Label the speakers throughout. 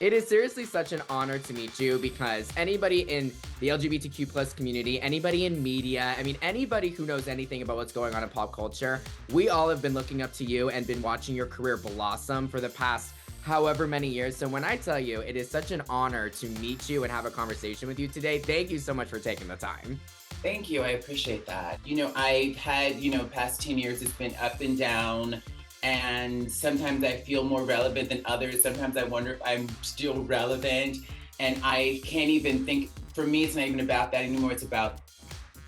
Speaker 1: It is seriously such an honor to meet you because anybody in the LGBTQ plus community, anybody in media, I mean, anybody who knows anything about what's going on in pop culture, we all have been looking up to you and been watching your career blossom for the past however many years. So when I tell you it is such an honor to meet you and have a conversation with you today, thank you so much for taking the time.
Speaker 2: Thank you. I appreciate that. I've had, past 10 years, it's been up and down. And sometimes I feel more relevant than others. Sometimes I wonder if I'm still relevant. And I can't even think, for me, it's not even about that anymore. It's about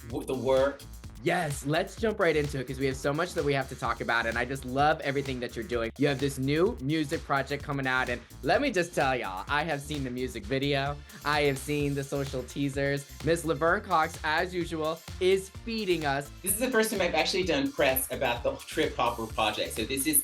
Speaker 2: the work.
Speaker 1: Yes, let's jump right into it because we have so much that we have to talk about, and I just love everything that you're doing. You have this new music project coming out, and let me just tell y'all, I have seen the music video, I have seen the social teasers. Miss Laverne Cox, as usual, is feeding us.
Speaker 2: This is the first time I've actually done press about the TripHopera project. So this is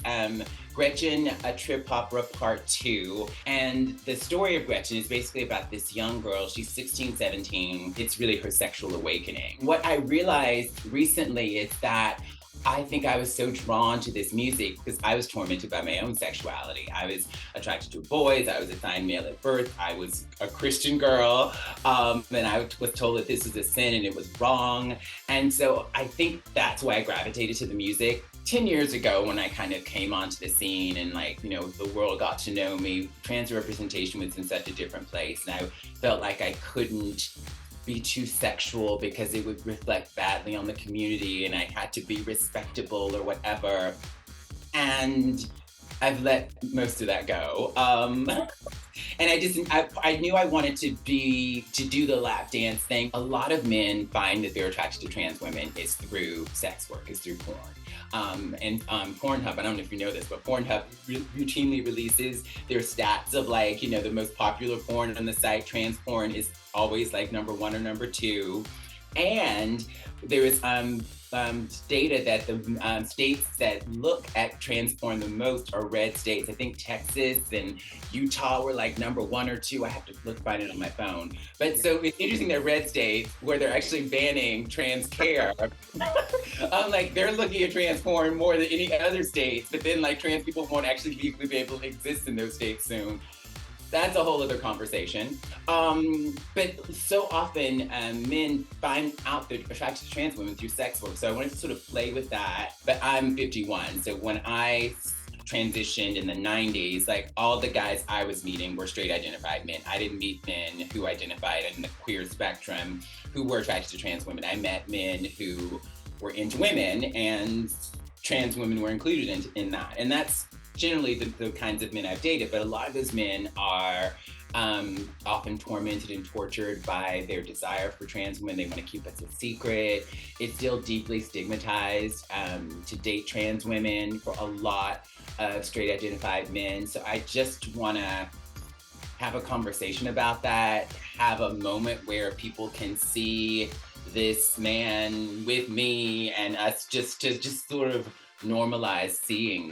Speaker 2: Gretchen, a TripHopera Part 2. And the story of Gretchen is basically about this young girl. She's 16, 17. It's really her sexual awakening. What I realized recently is that I think I was so drawn to this music because I was tormented by my own sexuality. I was attracted to boys. I was assigned male at birth. I was a Christian girl. And I was told that this was a sin and it was wrong. And so I think that's why I gravitated to the music. 10 years ago, when I kind of came onto the scene and the world got to know me, trans representation was in such a different place. And I felt like I couldn't be too sexual because it would reflect badly on the community and I had to be respectable or whatever. And I've let most of that go. And I knew I wanted to do the lap dance thing. A lot of men find that they're attracted to trans women is through sex work, is through porn. Pornhub, I don't know if you know this, but Pornhub routinely releases their stats of the most popular porn on the site. Trans porn is always number 1 or number 2. And there is data that the states that look at trans porn the most are red states. I think Texas and Utah were number 1 or 2. I have to find it on my phone. But so it's interesting that red states, where they're actually banning trans care, they're looking at trans porn more than any other states. But then trans people won't actually legally be able to exist in those states soon. That's a whole other conversation. But so often men find out they're attracted to trans women through sex work. So I wanted to sort of play with that. But I'm 51. So when I transitioned in the 90s, all the guys I was meeting were straight identified men. I didn't meet men who identified in the queer spectrum who were attracted to trans women. I met men who were into women, and trans women were included in that. And that's generally the kinds of men I've dated, but a lot of those men are often tormented and tortured by their desire for trans women. They want to keep us a secret. It's still deeply stigmatized to date trans women for a lot of straight identified men. So I just want to have a conversation about that, have a moment where people can see this man with me and us just sort of normalize seeing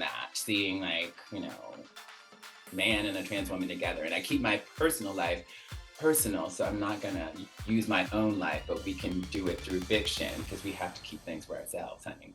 Speaker 2: man and a trans woman together. And I keep my personal life personal, so I'm not gonna use my own life, but we can do it through fiction because we have to keep things for ourselves, honey.